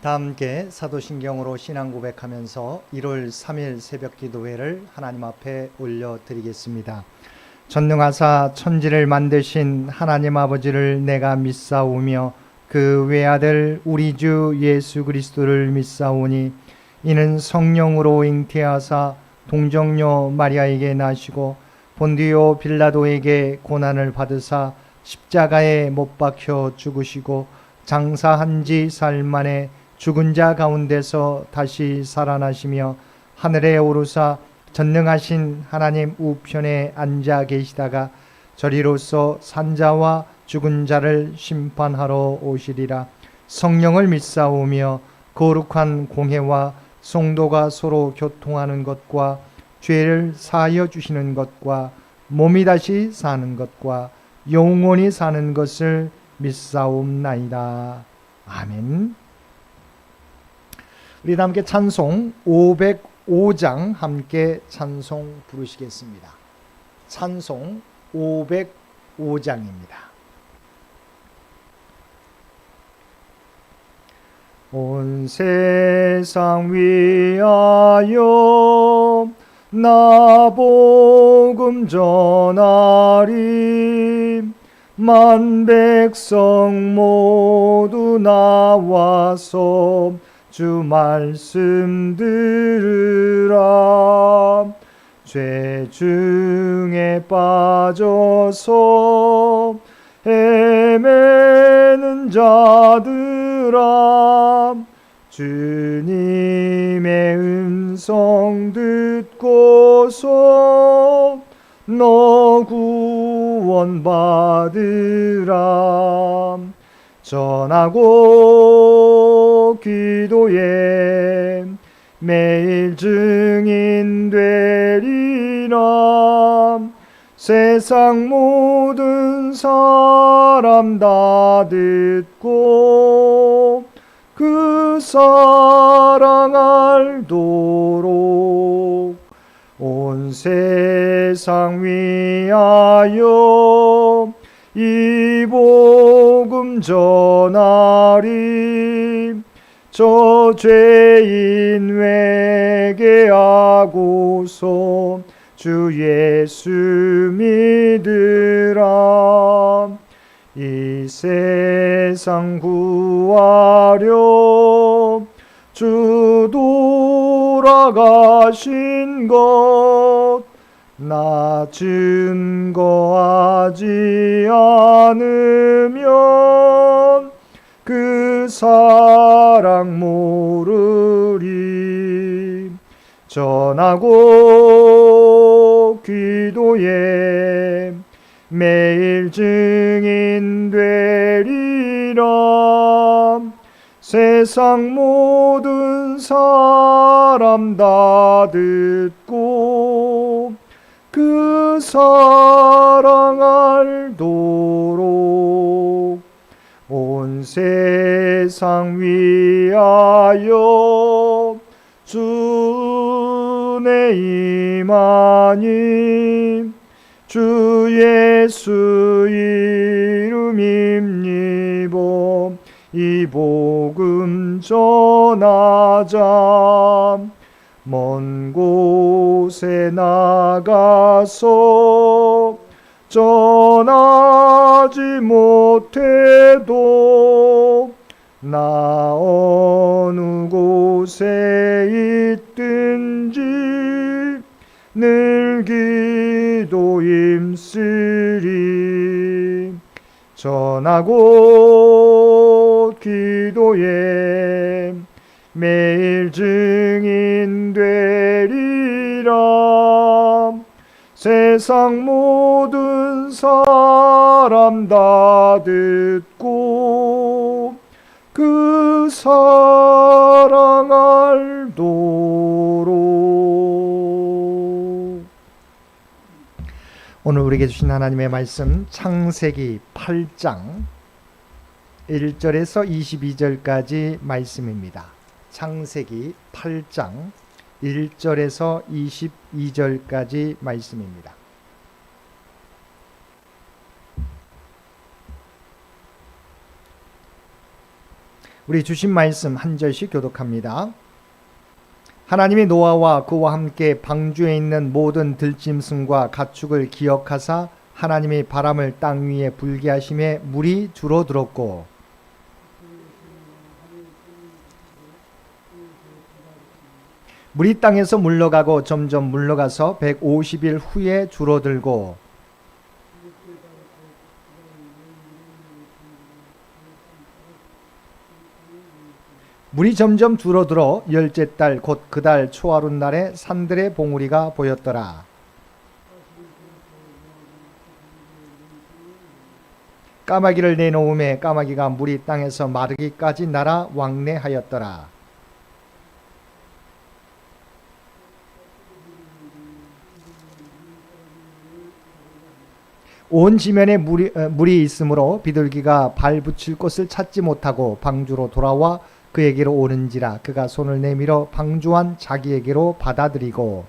다 함께 사도신경으로 신앙 고백하면서 1월 3일 새벽 기도회를 하나님 앞에 올려드리겠습니다. 전능하사 천지를 만드신 하나님 아버지를 내가 믿사오며 그 외아들 우리 주 예수 그리스도를 믿사오니 이는 성령으로 잉태하사 동정녀 마리아에게 나시고 본디오 빌라도에게 고난을 받으사 십자가에 못 박혀 죽으시고 장사한 지 사흘 만에 죽은 자 가운데서 다시 살아나시며 하늘에 오르사 전능하신 하나님 우편에 앉아 계시다가 저리로서 산자와 죽은 자를 심판하러 오시리라. 성령을 믿사오며 거룩한 공회와 성도가 서로 교통하는 것과 죄를 사하여 주시는 것과 몸이 다시 사는 것과 영원히 사는 것을 믿사옵나이다. 아멘. 우리 다 함께 찬송 505장 함께 찬송 부르시겠습니다. 찬송 505장입니다. 온 세상 위하여 나 복음 전하리. 만 백성 모두 나와서 주 말씀 들으라. 죄 중에 빠져서 헤매는 자들아, 주님의 음성 듣고서 너 구원받으라. 전하고 기도에 매일 증인 되리라. 세상 모든 사람 다 듣고 그 사랑 알도록 온 세상 위하여 이 복음 전하리. 저 죄인 회개하고서 주 예수 믿으라. 이 세상 구하려 주 돌아가신 것 나 증거하지 않으면 그 사랑 모르리. 전하고 기도에 매일 증인 되리라. 세상 모든 사람 다 듣고 그 사랑 알도록 온 세상 위하여 주 은혜 임하니. 주 예수 이름 힘입어 이 복음 전하자. 먼 곳에 나가서 전하지 못해도 나 어느 곳에 있든지 늘 기도 힘쓰리. 전하고 기도에 매일 증인 되리라. 세상 모든 사람 다 듣고 그 사랑 알도록. 오늘 우리에게 주신 하나님의 말씀 창세기 8장 1절에서 22절까지 말씀입니다. 창세기 8장 1절에서 22절까지 말씀입니다. 우리 주신 말씀 한 절씩 교독합니다. 하나님이 노아와 그와 함께 방주에 있는 모든 들짐승과 가축을 기억하사 하나님이 바람을 땅 위에 불게 하심에 물이 줄어들었고 물이 땅에서 물러가고 점점 물러가서 150일 후에 줄어들고 물이 점점 줄어들어 열째 달 곧 그 달 초하룻 날에 산들의 봉우리가 보였더라. 까마귀를 내놓음에 까마귀가 물이 땅에서 마르기까지 날아 왕래하였더라. 온 지면에 물이 있으므로 비둘기가 발 붙일 곳을 찾지 못하고 방주로 돌아와 그에게로 오는지라 그가 손을 내밀어 방주한 자기에게로 받아들이고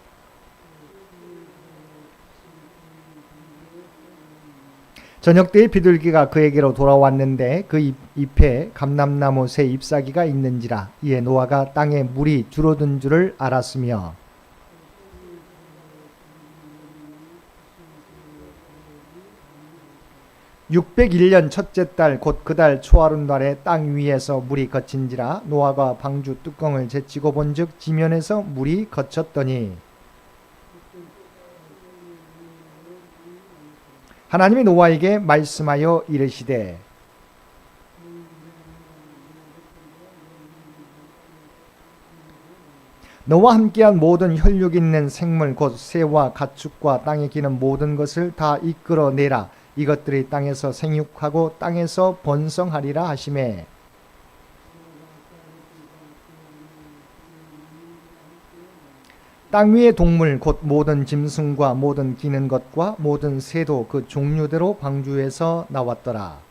저녁 때에 비둘기가 그에게로 돌아왔는데 그 잎에 감람나무 새 잎사귀가 있는지라 이에 노아가 땅에 물이 줄어든 줄을 알았으며 (601년) 첫째 달 곧 그 달 초하룻 날에 땅 위에서 물이 거친지라 노아가 방주 뚜껑을 제치고 본즉 지면에서 물이 거쳤더니 하나님이 노아에게 말씀하여 이르시되 너와 함께한 모든 혈육 있는 생물 곧 새와 가축과 땅에 기는 모든 것을 다 이끌어내라. 이것들이 땅에서 생육하고 땅에서 번성하리라 하시매 땅 위의 동물 곧 모든 짐승과 모든 기는 것과 모든 새도 그 종류대로 방주에서 나왔더라.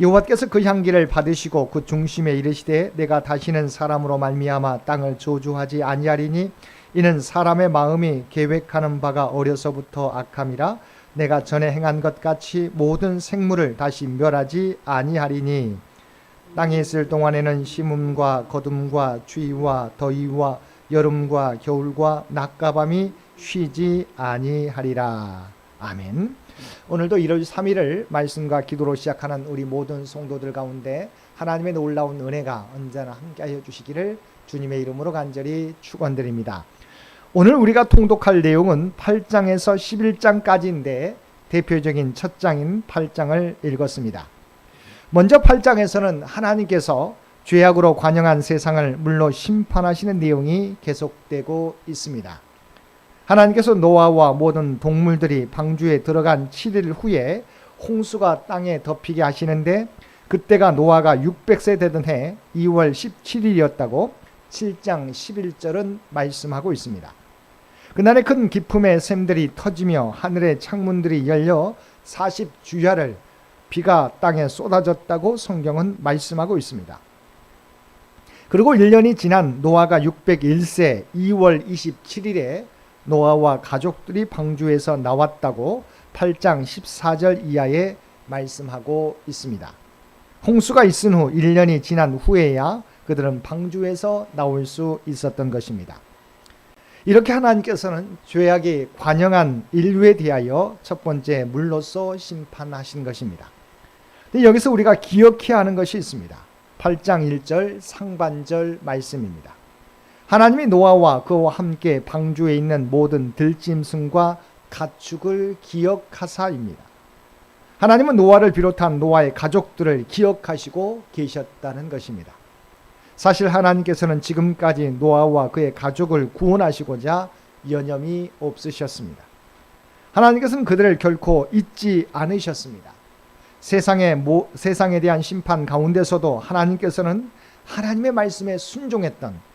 여호와께서 그 향기를 받으시고 그 중심에 이르시되 내가 다시는 사람으로 말미암아 땅을 저주하지 아니하리니 이는 사람의 마음이 계획하는 바가 어려서부터 악함이라 내가 전에 행한 것 같이 모든 생물을 다시 멸하지 아니하리니 땅에 있을 동안에는 심음과 거둠과 추위와 더위와 여름과 겨울과 낮과 밤이 쉬지 아니하리라. 아멘. 오늘도 1월 3일을 말씀과 기도로 시작하는 우리 모든 성도들 가운데 하나님의 놀라운 은혜가 언제나 함께하여 주시기를 주님의 이름으로 간절히 축원드립니다. 오늘 우리가 통독할 내용은 8장에서 11장까지인데 대표적인 첫 장인 8장을 읽었습니다. 먼저 8장에서는 하나님께서 죄악으로 관영한 세상을 물로 심판하시는 내용이 계속되고 있습니다. 하나님께서 노아와 모든 동물들이 방주에 들어간 7일 후에 홍수가 땅에 덮이게 하시는데 그때가 노아가 600세 되던 해 2월 17일이었다고 7장 11절은 말씀하고 있습니다. 그날의 큰 기품의 샘들이 터지며 하늘의 창문들이 열려 40주야를 비가 땅에 쏟아졌다고 성경은 말씀하고 있습니다. 그리고 1년이 지난 노아가 601세 2월 27일에 노아와 가족들이 방주에서 나왔다고 8장 14절 이하에 말씀하고 있습니다. 홍수가 있은 후 1년이 지난 후에야 그들은 방주에서 나올 수 있었던 것입니다. 이렇게 하나님께서는 죄악이 관영한 인류에 대하여 첫 번째 물로서 심판하신 것입니다. 근데 여기서 우리가 기억해야 하는 것이 있습니다. 8장 1절 상반절 말씀입니다. 하나님이 노아와 그와 함께 방주에 있는 모든 들짐승과 가축을 기억하사입니다. 하나님은 노아를 비롯한 노아의 가족들을 기억하시고 계셨다는 것입니다. 사실 하나님께서는 지금까지 노아와 그의 가족을 구원하시고자 여념이 없으셨습니다. 하나님께서는 그들을 결코 잊지 않으셨습니다. 세상에 대한 심판 가운데서도 하나님께서는 하나님의 말씀에 순종했던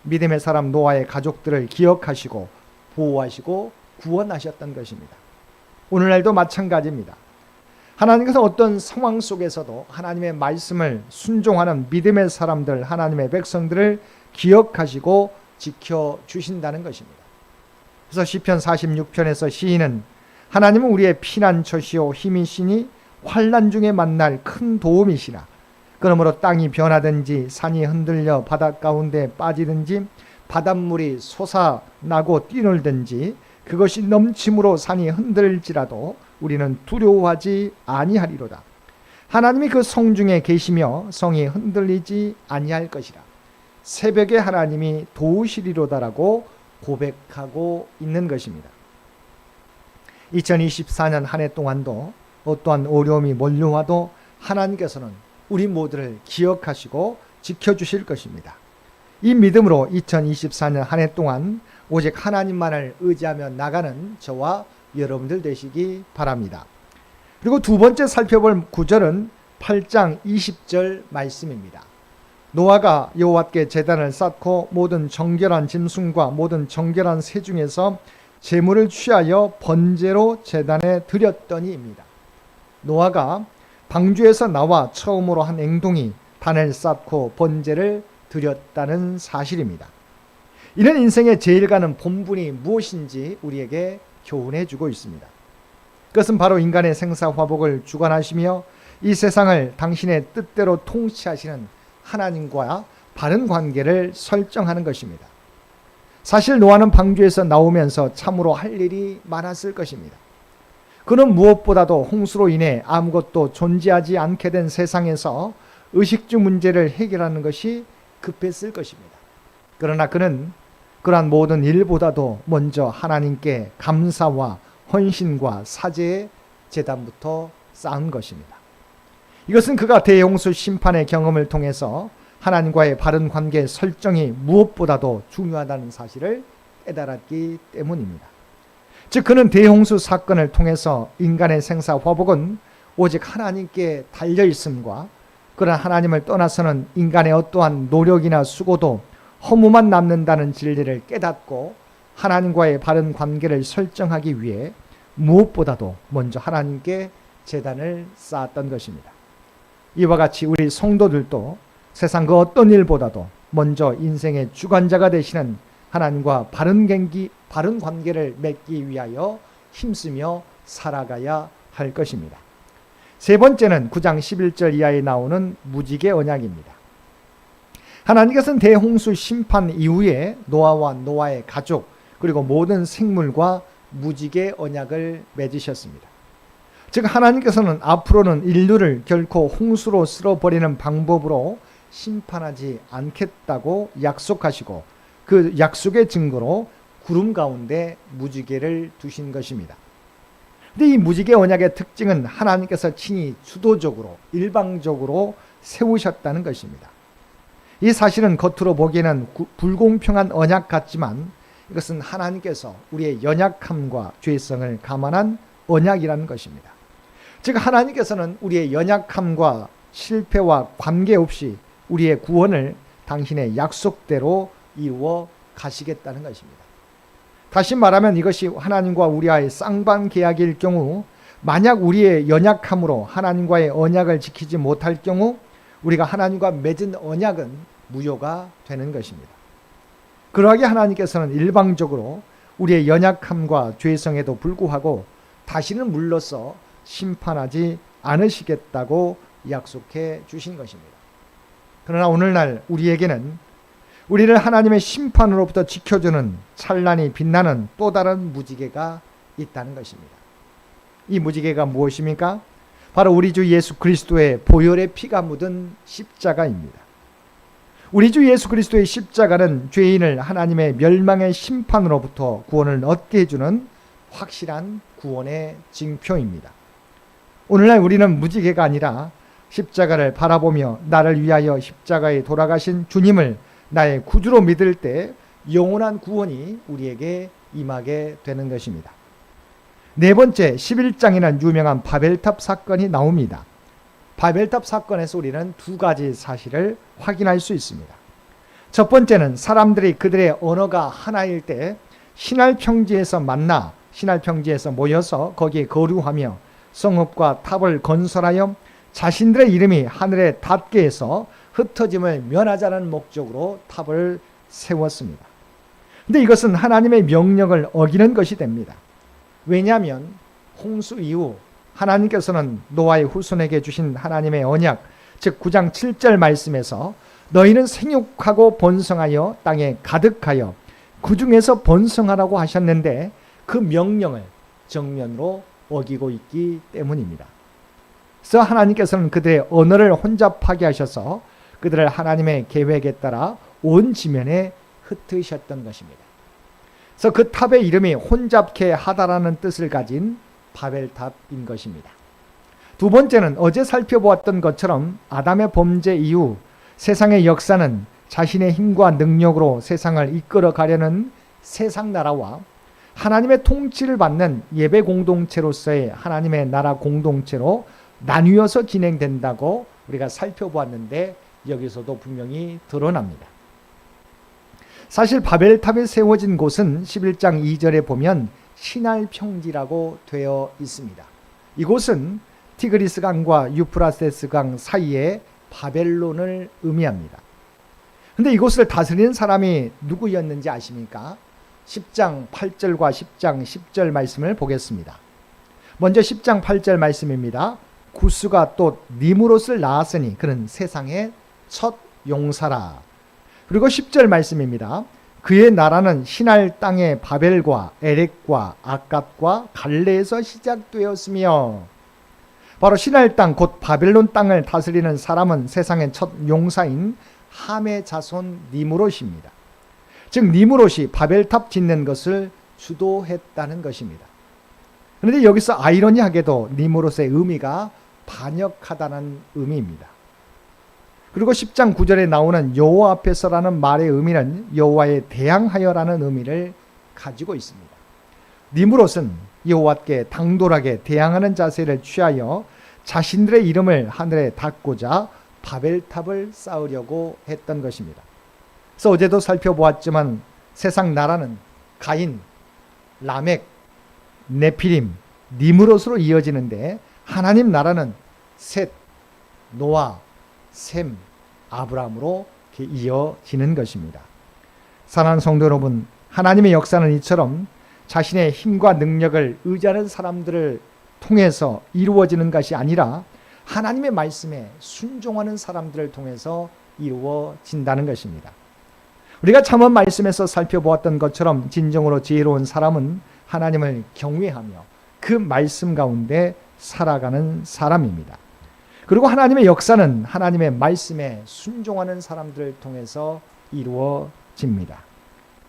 믿음의 사람 노아의 가족들을 기억하시고 보호하시고 구원하셨던 것입니다. 오늘날도 마찬가지입니다. 하나님께서 어떤 상황 속에서도 하나님의 말씀을 순종하는 믿음의 사람들, 하나님의 백성들을 기억하시고 지켜주신다는 것입니다. 그래서 시편 46편에서 시인은 하나님은 우리의 피난처시오 힘이시니 환난 중에 만날 큰 도움이시라. 그러므로 땅이 변하든지 산이 흔들려 바닷 가운데 빠지든지 바닷물이 솟아나고 뛰놀든지 그것이 넘침으로 산이 흔들지라도 우리는 두려워하지 아니하리로다. 하나님이 그 성 중에 계시며 성이 흔들리지 아니할 것이라. 새벽에 하나님이 도우시리로다라고 고백하고 있는 것입니다. 2024년 한 해 동안도 어떠한 어려움이 몰려와도 하나님께서는 우리 모두를 기억하시고 지켜주실 것입니다. 이 믿음으로 2024년 한 해 동안 오직 하나님만을 의지하며 나가는 저와 여러분들 되시기 바랍니다. 그리고 두 번째 살펴볼 구절은 8장 20절 말씀입니다. 노아가 여호와께 제단을 쌓고 모든 정결한 짐승과 모든 정결한 새 중에서 제물을 취하여 번제로 제단에 드렸더니입니다. 노아가 방주에서 나와 처음으로 한 행동이 단을 쌓고 번제를 드렸다는 사실입니다. 이는 인생의 제일 가는 본분이 무엇인지 우리에게 교훈해 주고 있습니다. 그것은 바로 인간의 생사화복을 주관하시며 이 세상을 당신의 뜻대로 통치하시는 하나님과 바른 관계를 설정하는 것입니다. 사실 노아는 방주에서 나오면서 참으로 할 일이 많았을 것입니다. 그는 무엇보다도 홍수로 인해 아무것도 존재하지 않게 된 세상에서 의식주 문제를 해결하는 것이 급했을 것입니다. 그러나 그는 그러한 모든 일보다도 먼저 하나님께 감사와 헌신과 사죄의 제단부터 쌓은 것입니다. 이것은 그가 대홍수 심판의 경험을 통해서 하나님과의 바른 관계 설정이 무엇보다도 중요하다는 사실을 깨달았기 때문입니다. 즉 그는 대홍수 사건을 통해서 인간의 생사 화복은 오직 하나님께 달려 있음과 그런 하나님을 떠나서는 인간의 어떠한 노력이나 수고도 허무만 남는다는 진리를 깨닫고 하나님과의 바른 관계를 설정하기 위해 무엇보다도 먼저 하나님께 제단을 쌓았던 것입니다. 이와 같이 우리 성도들도 세상 그 어떤 일보다도 먼저 인생의 주관자가 되시는 하나님과 바른 관계를 맺기 위하여 힘쓰며 살아가야 할 것입니다. 세 번째는 9장 11절 이하에 나오는 무지개 언약입니다. 하나님께서는 대홍수 심판 이후에 노아와 노아의 가족 그리고 모든 생물과 무지개 언약을 맺으셨습니다. 즉 하나님께서는 앞으로는 인류를 결코 홍수로 쓸어버리는 방법으로 심판하지 않겠다고 약속하시고 그 약속의 증거로 구름 가운데 무지개를 두신 것입니다. 그런데 이 무지개 언약의 특징은 하나님께서 친히 주도적으로 일방적으로 세우셨다는 것입니다. 이 사실은 겉으로 보기에는 불공평한 언약 같지만 이것은 하나님께서 우리의 연약함과 죄성을 감안한 언약이라는 것입니다. 즉 하나님께서는 우리의 연약함과 실패와 관계없이 우리의 구원을 당신의 약속대로 이루어 가시겠다는 것입니다. 다시 말하면 이것이 하나님과 우리와의 쌍방 계약일 경우 만약 우리의 연약함으로 하나님과의 언약을 지키지 못할 경우 우리가 하나님과 맺은 언약은 무효가 되는 것입니다. 그러하게 하나님께서는 일방적으로 우리의 연약함과 죄성에도 불구하고 다시는 물러서 심판하지 않으시겠다고 약속해 주신 것입니다. 그러나 오늘날 우리에게는 우리를 하나님의 심판으로부터 지켜주는 찬란히 빛나는 또 다른 무지개가 있다는 것입니다. 이 무지개가 무엇입니까? 바로 우리 주 예수 그리스도의 보혈의 피가 묻은 십자가입니다. 우리 주 예수 그리스도의 십자가는 죄인을 하나님의 멸망의 심판으로부터 구원을 얻게 해주는 확실한 구원의 징표입니다. 오늘날 우리는 무지개가 아니라 십자가를 바라보며 나를 위하여 십자가에 돌아가신 주님을 나의 구주로 믿을 때 영원한 구원이 우리에게 임하게 되는 것입니다. 네 번째 11장이라는 유명한 바벨탑 사건이 나옵니다. 바벨탑 사건에서 우리는 두 가지 사실을 확인할 수 있습니다. 첫 번째는 사람들이 그들의 언어가 하나일 때 신할평지에서 만나 신할평지에서 모여서 거기에 거류하며 성읍과 탑을 건설하여 자신들의 이름이 하늘에 닿게 해서 흩어짐을 면하자는 목적으로 탑을 세웠습니다. 근데 이것은 하나님의 명령을 어기는 것이 됩니다. 왜냐하면 홍수 이후 하나님께서는 노아의 후손에게 주신 하나님의 언약, 즉 9장 7절 말씀에서 너희는 생육하고 번성하여 땅에 가득하여 그 중에서 번성하라고 하셨는데 그 명령을 정면으로 어기고 있기 때문입니다. 그래서 하나님께서는 그들의 언어를 혼잡하게 하셔서 그들을 하나님의 계획에 따라 온 지면에 흩으셨던 것입니다. 그래서 그 탑의 이름이 혼잡케 하다라는 뜻을 가진 바벨탑인 것입니다. 두 번째는 어제 살펴보았던 것처럼 아담의 범죄 이후 세상의 역사는 자신의 힘과 능력으로 세상을 이끌어 가려는 세상 나라와 하나님의 통치를 받는 예배 공동체로서의 하나님의 나라 공동체로 나뉘어서 진행된다고 우리가 살펴보았는데 여기서도 분명히 드러납니다. 사실 바벨탑이 세워진 곳은 11장 2절에 보면 시날 평지라고 되어 있습니다. 이곳은 티그리스 강과 유프라테스 강 사이에 바벨론을 의미합니다. 근데 이곳을 다스리는 사람이 누구였는지 아십니까? 10장 8절과 10장 10절 말씀을 보겠습니다. 먼저 10장 8절 말씀입니다. 구스가 또 니무롯을 낳았으니 그는 세상의 첫 용사라. 그리고 10절 말씀입니다. 그의 나라는 시날 땅의 바벨과 에렉과 아깝과 갈레에서 시작되었으며, 바로 시날 땅 곧 바벨론 땅을 다스리는 사람은 세상의 첫 용사인 함의 자손 니무롯입니다. 즉 니무롯이 바벨탑 짓는 것을 주도했다는 것입니다. 그런데 여기서 아이러니하게도 니무롯의 의미가 반역하다는 의미입니다. 그리고 10장 9절에 나오는 여호와 앞에서라는 말의 의미는 여호와에 대항하여라는 의미를 가지고 있습니다. 니무롯은 여호와께 당돌하게 대항하는 자세를 취하여 자신들의 이름을 하늘에 닿고자 바벨탑을 쌓으려고 했던 것입니다. 그래서 어제도 살펴보았지만 세상 나라는 가인, 라멕, 네피림, 니무롯으로 이어지는데 하나님 나라는 셋, 노아, 셈, 아브라함으로 이어지는 것입니다. 사랑하는 성도 여러분, 하나님의 역사는 이처럼 자신의 힘과 능력을 의지하는 사람들을 통해서 이루어지는 것이 아니라 하나님의 말씀에 순종하는 사람들을 통해서 이루어진다는 것입니다. 우리가 잠언 말씀에서 살펴보았던 것처럼 진정으로 지혜로운 사람은 하나님을 경외하며 그 말씀 가운데 살아가는 사람입니다. 그리고 하나님의 역사는 하나님의 말씀에 순종하는 사람들을 통해서 이루어집니다.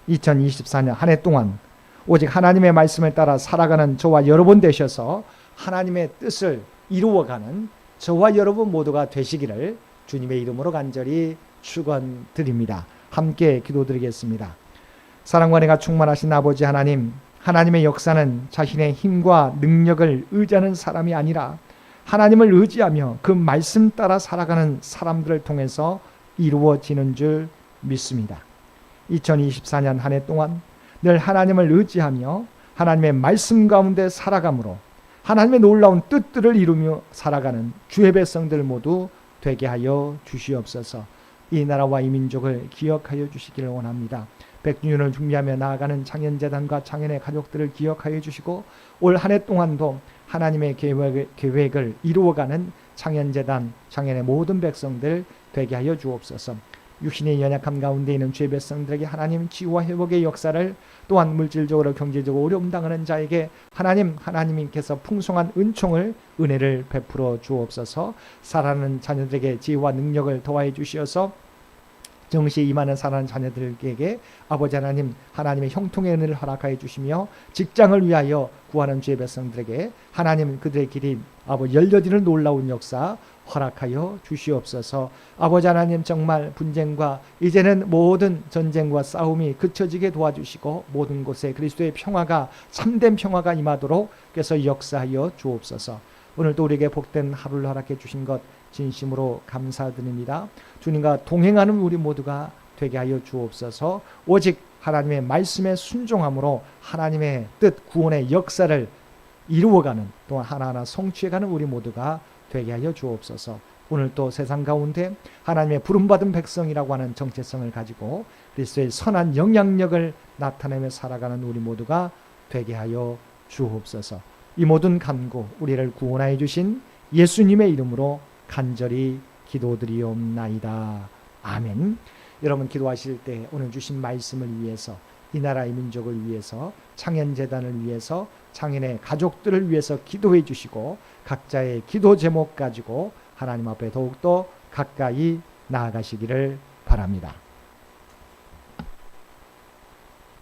2024년 한 해 동안 오직 하나님의 말씀을 따라 살아가는 저와 여러분 되셔서 하나님의 뜻을 이루어가는 저와 여러분 모두가 되시기를 주님의 이름으로 간절히 축원드립니다. 함께 기도드리겠습니다. 사랑과 은혜가 충만하신 아버지 하나님, 하나님의 역사는 자신의 힘과 능력을 의지하는 사람이 아니라 하나님을 의지하며 그 말씀 따라 살아가는 사람들을 통해서 이루어지는 줄 믿습니다. 2024년 한 해 동안 늘 하나님을 의지하며 하나님의 말씀 가운데 살아감으로 하나님의 놀라운 뜻들을 이루며 살아가는 주의 백성들 모두 되게 하여 주시옵소서. 이 나라와 이 민족을 기억하여 주시기를 원합니다. 백주년을 준비하며 나아가는 창현재단과 창현의 가족들을 기억하여 주시고 올 한 해 동안도 하나님의 계획을 이루어가는 창현재단, 창현의 모든 백성들 되게 하여 주옵소서. 육신의 연약함 가운데 있는 주의 백성들에게 하나님 치유와 회복의 역사를, 또한 물질적으로 경제적으로 어려움 당하는 자에게 하나님께서 풍성한 은혜를 베풀어 주옵소서. 살아가는 자녀들에게 지혜와 능력을 더하여 주시어서 정시에 임하는 사랑하는 자녀들에게 아버지 하나님, 하나님의 형통의 은혜를 허락하여 주시며 직장을 위하여 구하는 주의 백성들에게 하나님 그들의 길이 열려지는 놀라운 역사 허락하여 주시옵소서. 아버지 하나님, 정말 분쟁과 이제는 모든 전쟁과 싸움이 그쳐지게 도와주시고 모든 곳에 그리스도의 평화가, 참된 평화가 임하도록 그래서 역사하여 주옵소서. 오늘도 우리에게 복된 하루를 허락해 주신 것 진심으로 감사드립니다. 주님과 동행하는 우리 모두가 되게 하여 주옵소서. 오직 하나님의 말씀에 순종함으로 하나님의 뜻, 구원의 역사를 이루어가는, 또한 하나하나 성취해가는 우리 모두가 되게 하여 주옵소서. 오늘 또 세상 가운데 하나님의 부름받은 백성이라고 하는 정체성을 가지고 그리스도의 선한 영향력을 나타내며 살아가는 우리 모두가 되게 하여 주옵소서. 이 모든 간구 우리를 구원하여 주신 예수님의 이름으로 간절히 기도드리옵나이다. 아멘. 여러분 기도하실 때 오늘 주신 말씀을 위해서, 이 나라의 민족을 위해서, 창현재단을 위해서, 창현의 가족들을 위해서 기도해 주시고 각자의 기도 제목 가지고 하나님 앞에 더욱더 가까이 나아가시기를 바랍니다.